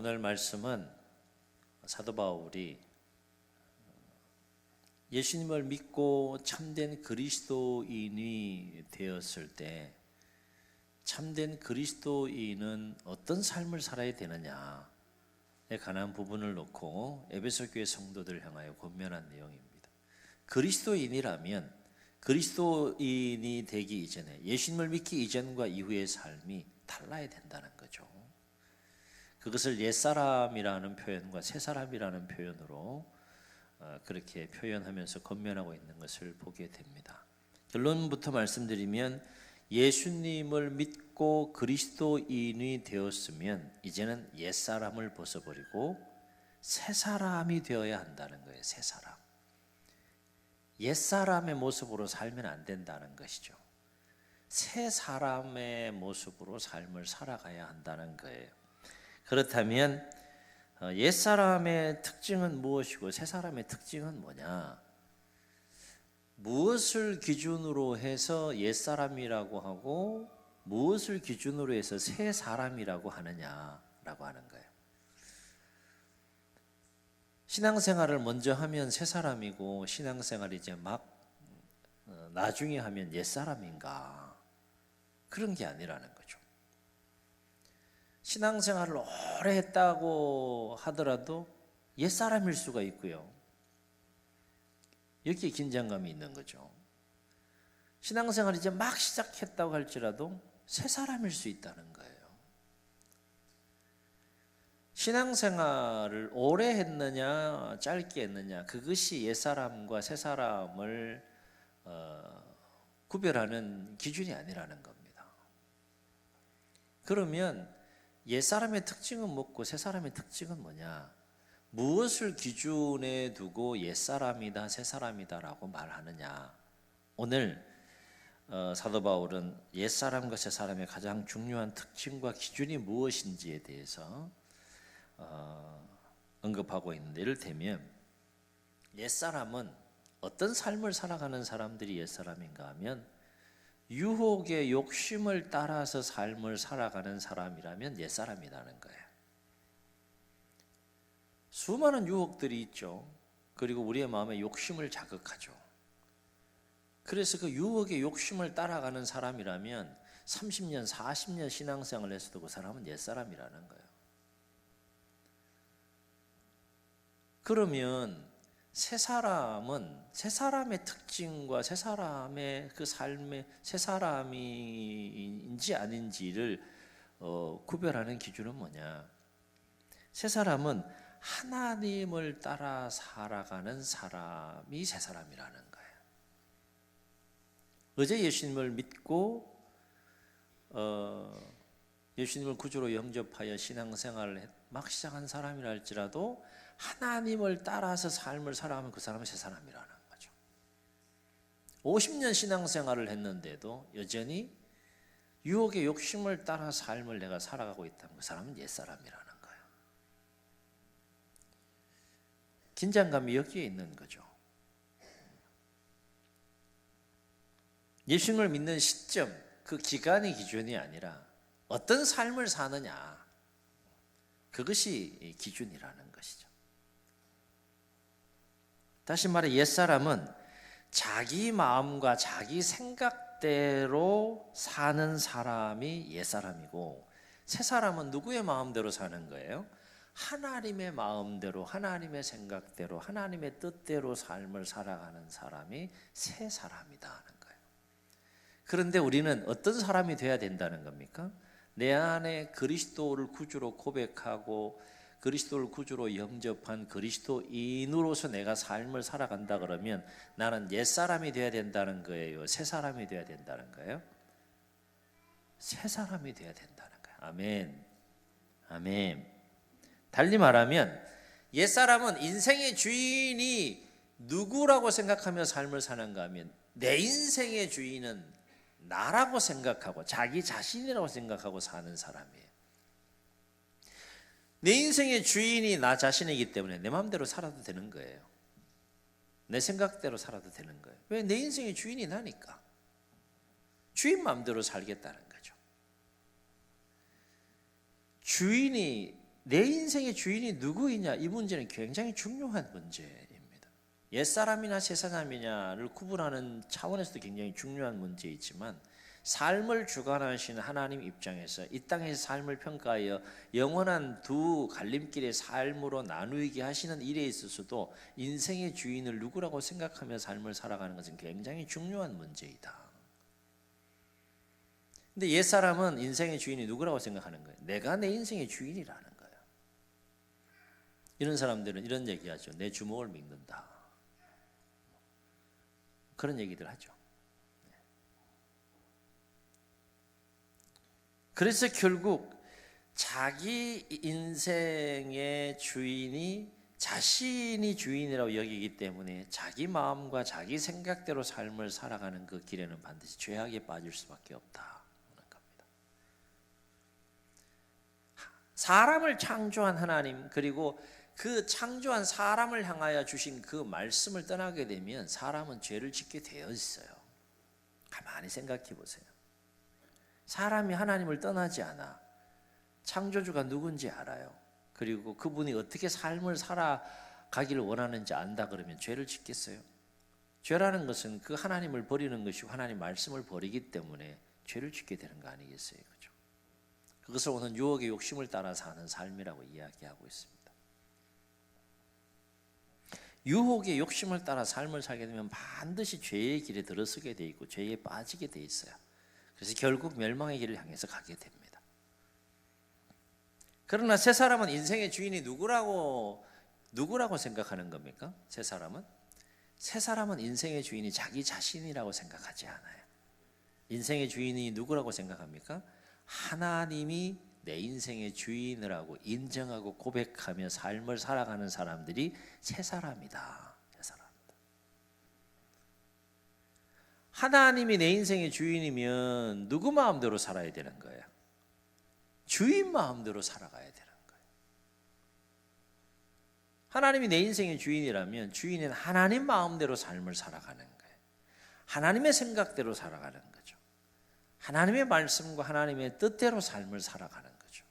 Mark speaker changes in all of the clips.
Speaker 1: 오늘 말씀은 사도 바울이 예수님을 믿고 참된 그리스도인이 되었을 때 참된 그리스도인은 어떤 삶을 살아야 되느냐에 관한 부분을 놓고 에베소 교회 성도들을 향하여 권면한 내용입니다. 그리스도인이라면 그리스도인이 되기 이전에 예수님을 믿기 이전과 이후의 삶이 달라야 된다는 거죠. 그것을 옛사람이라는 표현과 새사람이라는 표현으로 그렇게 표현하면서 권면하고 있는 것을 보게 됩니다. 결론부터 말씀드리면 예수님을 믿고 그리스도인이 되었으면 이제는 옛사람을 벗어버리고 새사람이 되어야 한다는 거예요. 새사람. 옛사람의 모습으로 살면 안 된다는 것이죠. 새사람의 모습으로 삶을 살아가야 한다는 거예요. 그렇다면 옛사람의 특징은 무엇이고 새사람의 특징은 뭐냐? 무엇을 기준으로 해서 옛사람이라고 하고 무엇을 기준으로 해서 새사람이라고 하느냐라고 하는 거예요. 신앙생활을 먼저 하면 새사람이고 신앙생활을 이제 막 나중에 하면 옛사람인가? 그런 게 아니라는 거죠. 신앙생활을 오래 했다고 하더라도 옛사람일 수가 있고요. 여기에 긴장감이 있는 거죠. 신앙생활을 이제 막 시작했다고 할지라도 새사람일 수 있다는 거예요. 신앙생활을 오래 했느냐 짧게 했느냐 그것이 옛사람과 새사람을 구별하는 기준이 아니라는 겁니다. 그러면 옛사람의 특징은 뭐고 새사람의 특징은 뭐냐? 무엇을 기준에 두고 옛사람이다 새사람이다라고 말하느냐? 오늘 사도 바울은 옛사람과 새사람의 가장 중요한 특징과 기준이 무엇인지에 대해서 언급하고 있는데, 이를테면 옛사람은 어떤 삶을 살아가는 사람들이 옛사람인가 하면 유혹의 욕심을 따라서 삶을 살아가는 사람이라면 옛사람이라는 거예요. 수많은 유혹들이 있죠. 그리고 우리의 마음에 욕심을 자극하죠. 그래서 그 유혹의 욕심을 따라가는 사람이라면 30년, 40년 신앙생활을 했어도 그 사람은 옛사람이라는 거예요. 그러면 새사람은 새사람의 특징과 새사람의 그 삶의 새사람인지 아닌지를 구별하는 기준은 뭐냐? 새사람은 하나님을 따라 살아가는 사람이 새사람이라는 거예요. 어제 예수님을 믿고 예수님을 구주로 영접하여 신앙생활을 막 시작한 사람이라 할지라도 하나님을 따라서 삶을 살아가면 그 사람은 새사람이라는 거죠. 50년 신앙생활을 했는데도 여전히 유혹의 욕심을 따라 삶을 내가 살아가고 있다면 그 사람은 옛사람이라는 거예요. 긴장감이 여기에 있는 거죠. 예수님을 믿는 시점, 그 기간이 기준이 아니라 어떤 삶을 사느냐, 그것이 기준이라는 것이죠. 다시 말해 옛사람은 자기 마음과 자기 생각대로 사는 사람이 옛사람이고, 새사람은 누구의 마음대로 사는 거예요? 하나님의 마음대로, 하나님의 생각대로, 하나님의 뜻대로 삶을 살아가는 사람이 새사람이다 하는 거예요. 그런데 우리는 어떤 사람이 돼야 된다는 겁니까? 내 안에 그리스도를 구주로 고백하고 그리스도를 구주로 영접한 그리스도인으로서 내가 삶을 살아간다 그러면 나는 옛사람이 돼야 된다는 거예요? 새사람이 돼야 된다는 거예요? 새사람이 돼야 된다는 거예요. 아멘. 아멘. 달리 말하면 옛사람은 인생의 주인이 누구라고 생각하며 삶을 사는가 하면 내 인생의 주인은 나라고 생각하고 자기 자신이라고 생각하고 사는 사람이에요. 내 인생의 주인이 나 자신이기 때문에 내 마음대로 살아도 되는 거예요. 내 생각대로 살아도 되는 거예요. 왜? 내 인생의 주인이 나니까. 주인 마음대로 살겠다는 거죠. 주인이 내 인생의 주인이 누구이냐, 이 문제는 굉장히 중요한 문제입니다. 옛사람이나 새사람이냐를 구분하는 차원에서도 굉장히 중요한 문제이지만, 삶을 주관하시는 하나님 입장에서 이 땅에서 삶을 평가하여 영원한 두 갈림길의 삶으로 나누게 하시는 일에 있어서도 인생의 주인을 누구라고 생각하며 삶을 살아가는 것은 굉장히 중요한 문제이다. 근데 옛사람은 인생의 주인이 누구라고 생각하는 거예요? 내가 내 인생의 주인이라는 거예요. 이런 사람들은 이런 얘기하죠. 내 주먹을 믿는다. 그런 얘기들 하죠. 그래서 결국 자기 인생의 주인이 자신이 주인이라고 여기기 때문에 자기 마음과 자기 생각대로 삶을 살아가는 그 길에는 반드시 죄악에 빠질 수밖에 없다. 사람을 창조한 하나님, 그리고 그 창조한 사람을 향하여 주신 그 말씀을 떠나게 되면 사람은 죄를 짓게 되어 있어요. 가만히 생각해 보세요. 사람이 하나님을 떠나지 않아. 창조주가 누군지 알아요. 그리고 그분이 어떻게 삶을 살아가기를 원하는지 안다 그러면 죄를 짓겠어요? 죄라는 것은 그 하나님을 버리는 것이고 하나님 말씀을 버리기 때문에 죄를 짓게 되는 거 아니겠어요? 그렇죠? 그것을 오늘 유혹의 욕심을 따라 사는 삶이라고 이야기하고 있습니다. 유혹의 욕심을 따라 삶을 살게 되면 반드시 죄의 길에 들어서게 돼 있고 죄에 빠지게 돼 있어요. 그래서 결국 멸망의 길을 향해서 가게 됩니다. 그러나 새 사람은 인생의 주인이 누구라고 생각하는 겁니까? 새 사람은 인생의 주인이 자기 자신이라고 생각하지 않아요. 인생의 주인이 누구라고 생각합니까? 하나님이 내 인생의 주인이라고 인정하고 고백하며 삶을 살아가는 사람들이 새 사람이다. 하나님이 내 인생의 주인이면 누구 마음대로 살아야 되는 거예요? 주인 마음대로 살아가야 되는 거예요. 하나님이 내 인생의 주인이라면 주인은 하나님 마음대로 삶을 살아가는 거예요. 하나님의 생각대로 살아가는 거죠. 하나님의 말씀과 하나님의 뜻대로 삶을 살아가는 거죠.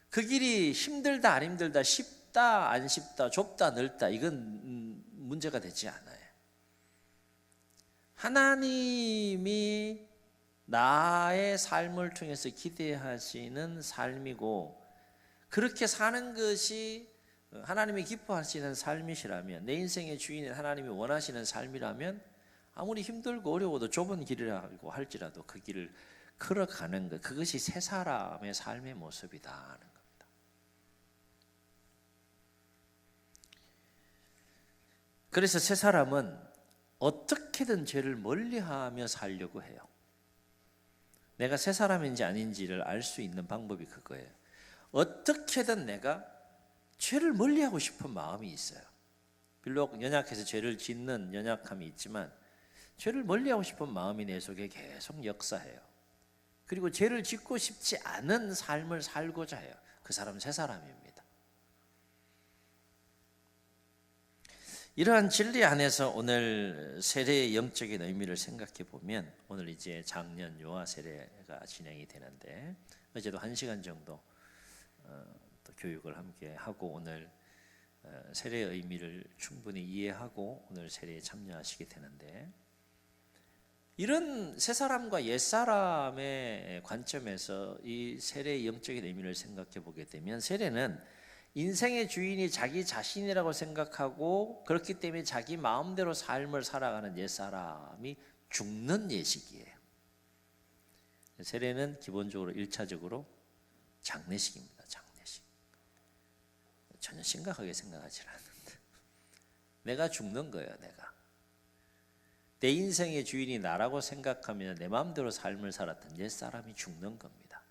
Speaker 1: 그 길이 힘들다 안 힘들다, 쉽다 안 쉽다, 좁다 넓다, 이건 문제가 되지 않아요. 하나님이 나의 삶을 통해서 기대하시는 삶이고 그렇게 사는 것이 하나님이 기뻐하시는 삶이시라면, 내 인생의 주인인 하나님이 원하시는 삶이라면 아무리 힘들고 어려워도 좁은 길이라고 할지라도 그 길을 걸어가는 것, 그것이 새 사람의 삶의 모습이다 하는 겁니다. 그래서 새 사람은 어떻게든 죄를 멀리하며 살려고 해요. 내가 새 사람인지 아닌지를 알 수 있는 방법이 그거예요. 어떻게든 내가 죄를 멀리하고 싶은 마음이 있어요. 비록 연약해서 죄를 짓는 연약함이 있지만 죄를 멀리하고 싶은 마음이 내 속에 계속 역사해요. 그리고 죄를 짓고 싶지 않은 삶을 살고자 해요. 그 사람은 새 사람입니다. 이러한 진리 안에서 오늘 세례의 영적인 의미를 생각해 보면, 오늘 이제 작년 유아 세례가 진행이 되는데 어제도 1시간 정도 또 교육을 함께 하고 오늘 세례의 의미를 충분히 이해하고 오늘 세례에 참여하시게 되는데, 이런 새 사람과 옛 사람의 관점에서 이 세례의 영적인 의미를 생각해 보게 되면, 세례는 인생의 주인이 자기 자신이라고 생각하고 그렇기 때문에 자기 마음대로 삶을 살아가는 옛 사람이 죽는 예식이에요. 세례는 기본적으로 1차적으로 장례식입니다. 장례식. 전혀 심각하게 생각하지 않는데 내가 죽는 거예요. 내 인생의 주인이 나라고 생각하며 내 마음대로 삶을 살았던 옛 사람이 죽는 겁니다.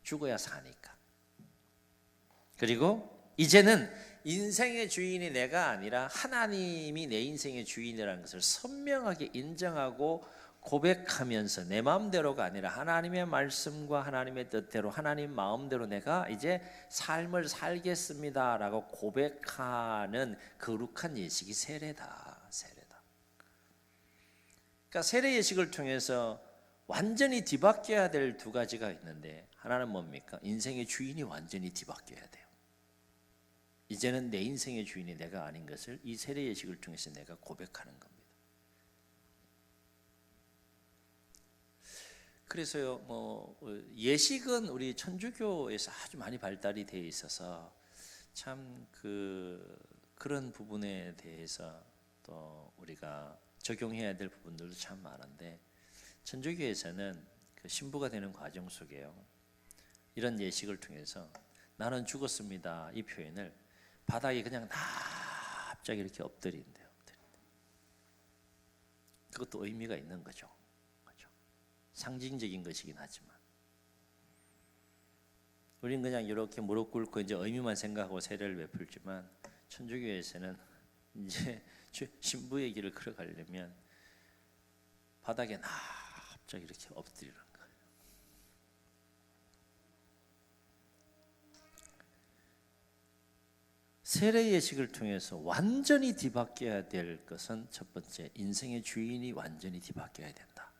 Speaker 1: 죽어야 사니까. 그리고 이제는 인생의 주인이 내가 아니라 하나님이 내 인생의 주인이라는 것을 선명하게 인정하고 고백하면서 내 마음대로가 아니라 하나님의 말씀과 하나님의 뜻대로 하나님 마음대로 내가 이제 삶을 살겠습니다라고 고백하는 거룩한 예식이 세례다. 그러니까 세례 예식을 통해서 완전히 뒤바뀌어야 될 두 가지가 있는데, 하나는 뭡니까? 인생의 주인이 완전히 뒤바뀌어야 돼요. 이제는 내 인생의 주인이 내가 아닌 것을 이 세례 예식을 통해서 내가 고백하는 겁니다. 그래서요, 예식은 우리 천주교에서 아주 많이 발달이 되어 있어서 참 그런 부분에 대해서 또 우리가 적용해야 될 부분들도 참 많은데, 천주교에서는 그 신부가 되는 과정 속에요, 이런 예식을 통해서 나는 죽었습니다 이 표현을 바닥에 그냥 갑자기 이렇게 엎드린대요. 그것도 의미가 있는 거죠. 그렇죠? 상징적인 것이긴 하지만 우리는 그냥 이렇게 무릎 꿇고 이제 의미만 생각하고 세례를 베풀지만, 천주교에서는 이제 신부의 길을 걸어가려면 바닥에 갑자기 이렇게 엎드리는 거예요. 세례 예식을 통해서 완전히 뒤바뀌어야 될 것은 첫 번째, 인생의 주인이 완전히 뒤바뀌어야 된다.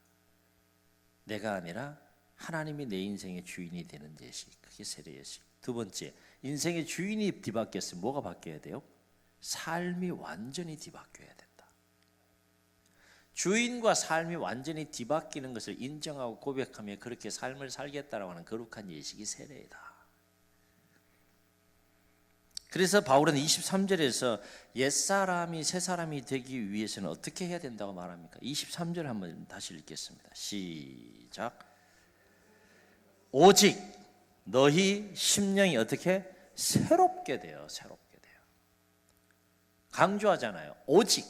Speaker 1: 내가 아니라 하나님이 내 인생의 주인이 되는 예식, 그게 세례 예식. 두 번째, 인생의 주인이 뒤바뀌었으면 뭐가 바뀌어야 돼요? 삶이 완전히 뒤바뀌어야 된다. 주인과 삶이 완전히 뒤바뀌는 것을 인정하고 고백하며 그렇게 삶을 살겠다라고 하는 거룩한 예식이 세례이다. 그래서 바울은 23절에서 옛사람이 새사람이 되기 위해서는 어떻게 해야 된다고 말합니까? 23절 한번 다시 읽겠습니다. 시작. 오직 너희 심령이 어떻게 새롭게 돼요. 새롭게 돼요. 강조하잖아요. 오직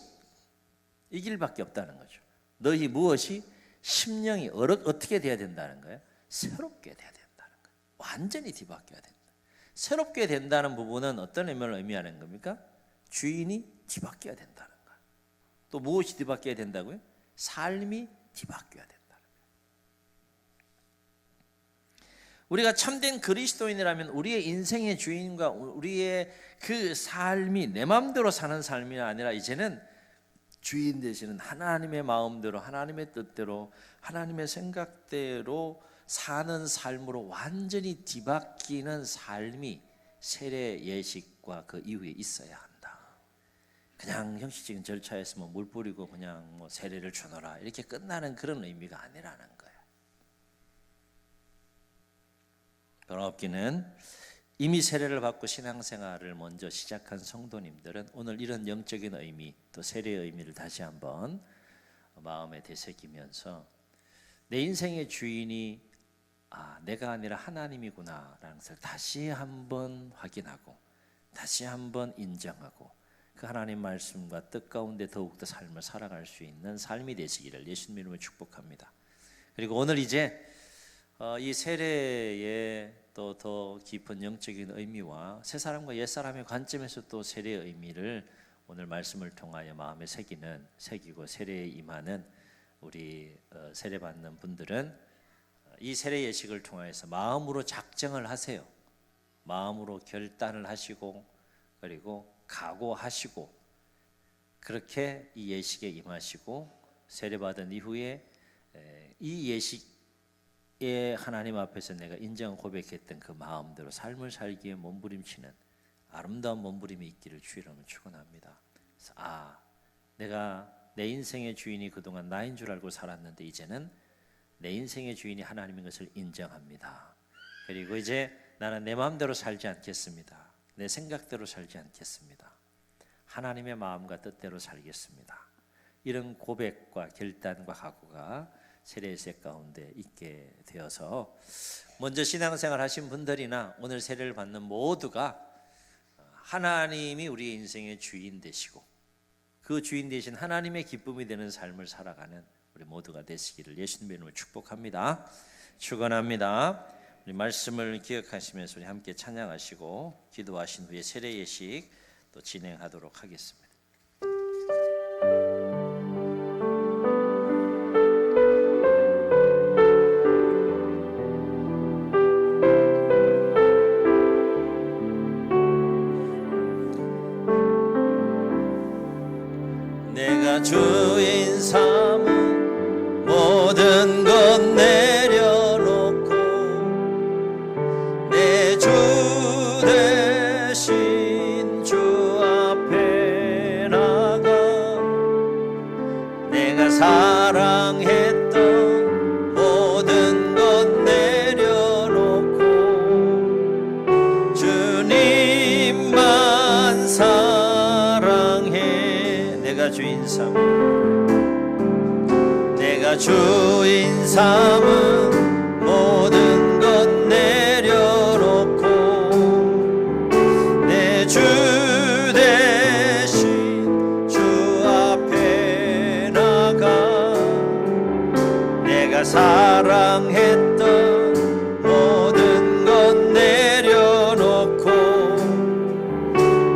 Speaker 1: 이 길밖에 없다는 거죠. 너희 무엇이 심령이 어떻게 돼야 된다는 거예요? 새롭게 돼야 된다는 거예요. 완전히 뒤바뀌어야 된다. 새롭게 된다는 부분은 어떤 의미를 의미하는 겁니까? 주인이 뒤바뀌어야 된다는 거예요. 또 무엇이 뒤바뀌어야 된다고요? 삶이 뒤바뀌어야 된다는 거예요. 우리가 참된 그리스도인이라면 우리의 인생의 주인과 우리의 그 삶이 내 마음대로 사는 삶이 아니라 이제는 주인 되시는 하나님의 마음대로, 하나님의 뜻대로, 하나님의 생각대로 사는 삶으로 완전히 뒤바뀌는 삶이 세례 예식과 그 이후에 있어야 한다. 그냥 형식적인 절차에서 물 뿌리고 그냥 세례를 주노라 이렇게 끝나는 그런 의미가 아니라는 거예요. 놀랍기는 이미 세례를 받고 신앙생활을 먼저 시작한 성도님들은 오늘 이런 영적인 의미, 또 세례의 의미를 다시 한번 마음에 되새기면서 내 인생의 주인이 내가 아니라 하나님이구나라는 것을 다시 한번 확인하고 다시 한번 인정하고 그 하나님 말씀과 뜻 가운데 더욱더 삶을 살아갈 수 있는 삶이 되시기를 예수님 이름으로 축복합니다. 그리고 오늘 이제 이 세례의 또 더 깊은 영적인 의미와 새 사람과 옛 사람의 관점에서 또 세례의 의미를 오늘 말씀을 통하여 마음에 새기고 세례에 임하는 우리 세례 받는 분들은 이 세례 예식을 통해서 마음으로 작정을 하세요. 마음으로 결단을 하시고 그리고 각오하시고 그렇게 이 예식에 임하시고 세례 받은 이후에 이 예식에 하나님 앞에서 내가 인정 고백했던 그 마음대로 삶을 살기에 몸부림치는 아름다운 몸부림이 있기를 주의 이름으로 축원합니다. 내가 내 인생의 주인이 그동안 나인 줄 알고 살았는데 이제는 내 인생의 주인이 하나님인 것을 인정합니다. 그리고 이제 나는 내 마음대로 살지 않겠습니다. 내 생각대로 살지 않겠습니다. 하나님의 마음과 뜻대로 살겠습니다. 이런 고백과 결단과 각오가 세례의 가운데 있게 되어서 먼저 신앙생활 하신 분들이나 오늘 세례를 받는 모두가 하나님이 우리 인생의 주인 되시고 그 주인 되신 하나님의 기쁨이 되는 삶을 살아가는 우리 모두가 되시기를 예수님의 이름으로 축복합니다. 축원합니다. 우리 말씀을 기억하시면서 우리 함께 찬양하시고 기도하신 후에 세례 예식 또 진행하도록 하겠습니다. 내가 주인 삼은 모든 것 내려놓고 내 주 대신 주 앞에 나가 내가 사랑했던 모든 것 내려놓고 주님만 사랑해. 내가 주인 삼은 모든 것 내려놓고 내 주 대신 주 앞에 나가 내가 사랑했던 모든 것 내려놓고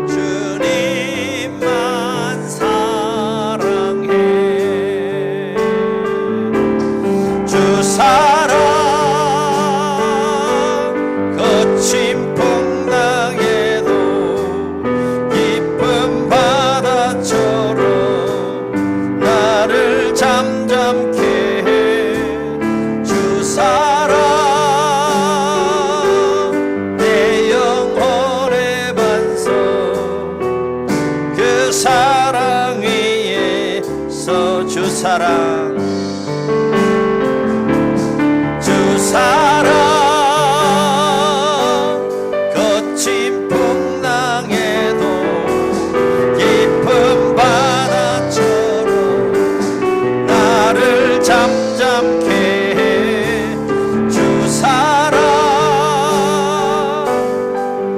Speaker 1: 주님만 사랑해. 주 사랑 거친 풍랑에도 깊은 바다처럼 나를 잠잠케 해. 주 사랑 내 영혼의 반석 그 사랑 위에서 주 사랑 거친 풍랑에도 깊은 바다처럼 나를 잠잠케 해. 주 사랑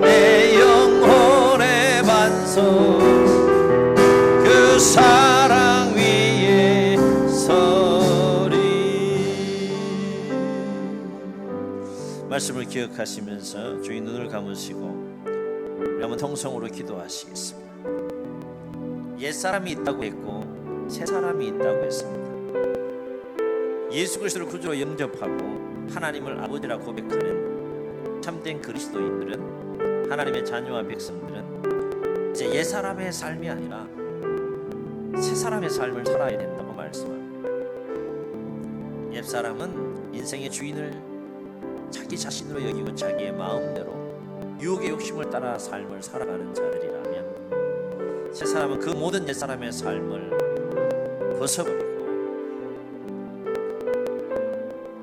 Speaker 1: 내 영혼의 반석 그 사랑 위에 서리. 말씀을 기억하시면서 주의 눈을 감으시고 우리 한번 통성으로 기도하시겠습니다. 옛사람이 있다고 했고 새사람이 있다고 했습니다. 예수 그리스도를 구주로 영접하고 하나님을 아버지라 고백하는 참된 그리스도인들은, 하나님의 자녀와 백성들은 이제 옛사람의 삶이 아니라 새사람의 삶을 살아야 된다고 말씀합니다. 옛사람은 인생의 주인을 자기 자신으로 여기고 자기의 마음대로 유혹의 욕심을 따라 삶을 살아가는 자들이라면, 새사람은 그 모든 옛사람의 삶을 벗어버리고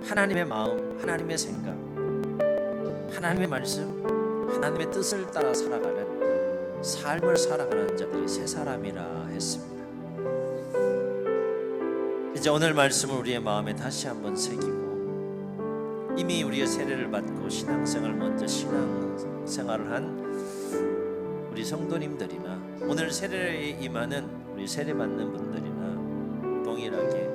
Speaker 1: 하나님의 마음, 하나님의 생각, 하나님의 말씀, 하나님의 뜻을 따라 살아가는 삶을 살아가는 자들이 새사람이라 했습니다. 이제 오늘 말씀을 우리의 마음에 다시 한번 새기고, 이미 우리의 세례를 받고 신앙생활을 먼저 신앙생활을 한 우리 성도님들이나 오늘 세례에 임하는 우리 세례받는 분들이나 동일하게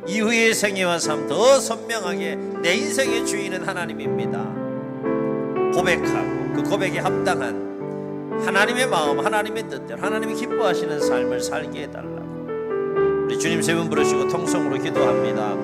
Speaker 1: 이후의 생애와 삶 더 선명하게 내 인생의 주인은 하나님입니다 고백하고, 그 고백에 합당한 하나님의 마음, 하나님의 뜻대로 하나님이 기뻐하시는 삶을 살게 해달라고 우리 주님 세 분 부르시고 통성으로 기도합니다.